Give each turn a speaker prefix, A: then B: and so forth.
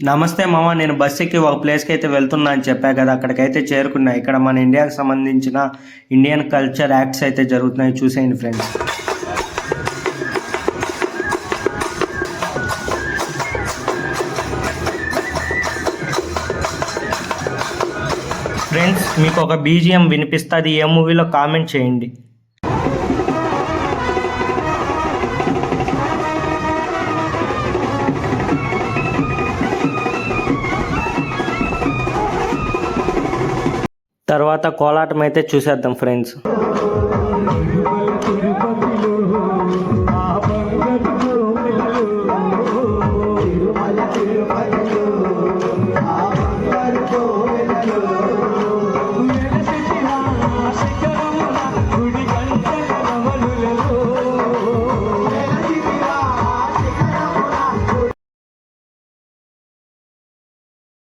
A: నమస్తే మామ, నేను బస్సుకి ఒక ప్లేస్కి అయితే వెళ్తున్నా అని చెప్పా కదా, అక్కడికైతే చేరుకున్నా. ఇక్కడ మన ఇండియాకి సంబంధించిన ఇండియన్ కల్చర్ యాక్ట్స్ అయితే జరుగుతున్నాయి, చూసేయండి ఫ్రెండ్స్. ఫ్రెండ్స్, మీకు ఒక బీజిఎం వినిపిస్తుంది, ఏ మూవీలో కామెంట్ చేయండి. తర్వాత కోలాటం అయితే చూసేద్దాం ఫ్రెండ్స్.